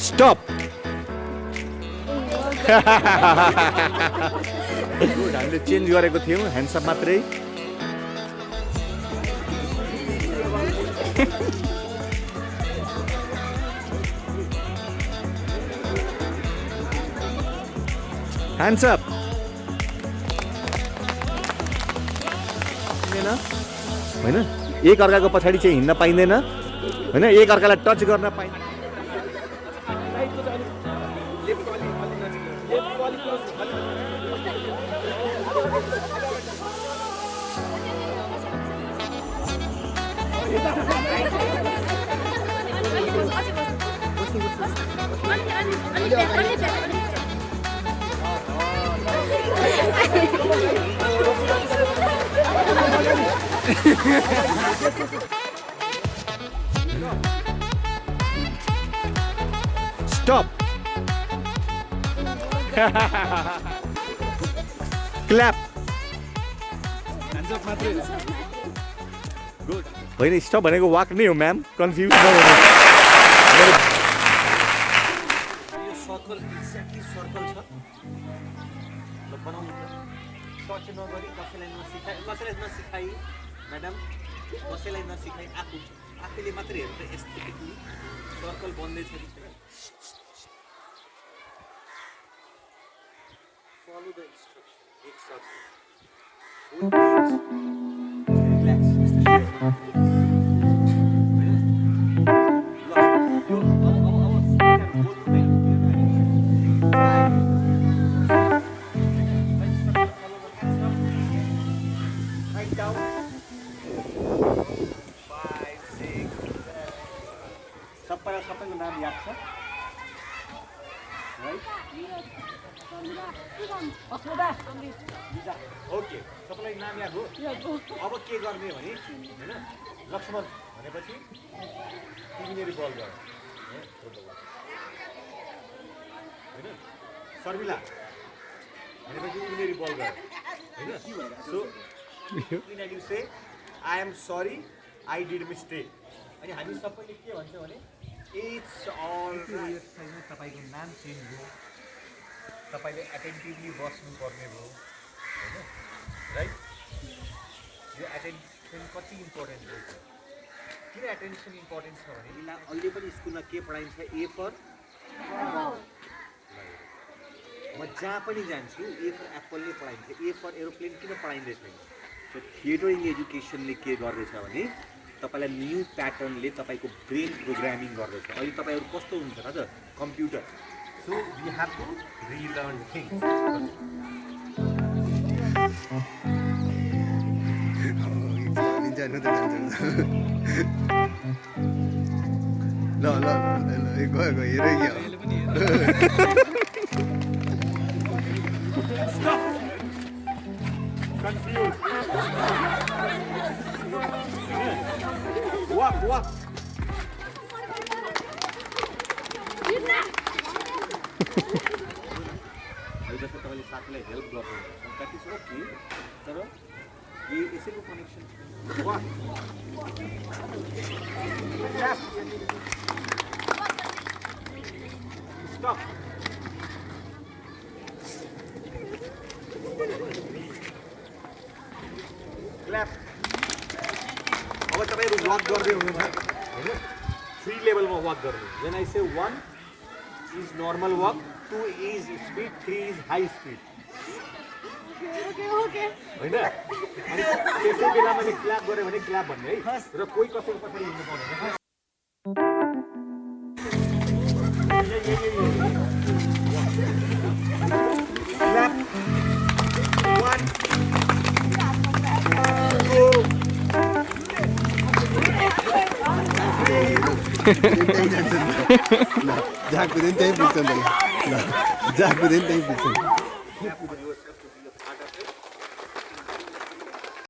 Stop. Good. हामीले change गरेको थियौं ह्यान्ड्स अप मात्रै. Hands up. हैन एक अर्काको पछाडी चाहिँ हिँड्न पाइँदैन हैन एक अर्कालाई टच गर्न पाइँदैन. Stop. Clap. Hands up मात्रै. Good. होइन स्टप भनेको वाक नै हो म्याम कन्फ्युज नहुनु. यो सर्कल एक्ज्याक्टली सर्कल छ ल बनाउनु त टच नगरी कसैलाई नसिकाई म्याडम कसैलाई नसिकाई आफूले मात्रै हेर्नु त एस्थेटिकली सर्कल बन्दै छ कि छैन. Follow the instruction. Big circle. Both knees. Relax. Right down. 5, 6, 7. सबैको नाम याद छ? Right? ओके सबैलाई नाम याद हो. अब के गर्ने भने हैन लक्ष्मण भनेपछि तिमीले बल गर हैन शर्मिला भनेपछि तिमीले बल गर हैन. So when you say I am sorry I did mistake अनि हामी सबैले के भन्छौँ भने इट्स अल राइट. तपाईको नाम चेन्ज हो तपाईले एटेन्टिभली बस्नु पर्ने भयो हैन राइट. यो एटेन्सन कति इम्पोर्टेन्ट हो किन एटेन्सन इम्पोर्टेन्ट छ भने यसलाई अहिले पनि स्कुलमा के पढाइन्छ ए फर म जहाँ पनि जान्छु ए फर एप्पलले पढाइन्छ ए फर एरोप्लेन किन पढाइँदै छैन. सो थिएटरिङ एजुकेसनले के गर्दैछ भने तपाईलाई न्यू प्याटर्नले तपाईको ब्रेन प्रोग्रामिङ गर्दैछ. अहिले तपाईहरु कस्तो हुन्छ र computer. So we have to relearn things. Stop. Confused. Walk. जस्तो तपाईले साथीलाई हेल्प गर्नुहुन्छ द्याट इज ओके तर यो यसैको कनेक्सन स्टप. क्ल्याप. अब तपाईहरु वक गर्दै हुनुहुन्छ हैन 3 लेभलमा वक गर्नु. When I say 1 is normal walk, 2 is speed, 3 is high speed. Okay. हैन अनि त्यसै बेला मैले क्ल्याप गरे भने क्ल्याप भन्ने है र कोही कसैको पछाडी हिँड्नु पर्दैन. क्ल्याप 1 2 जहाँ कुदैन त्यही पुग्छ नि.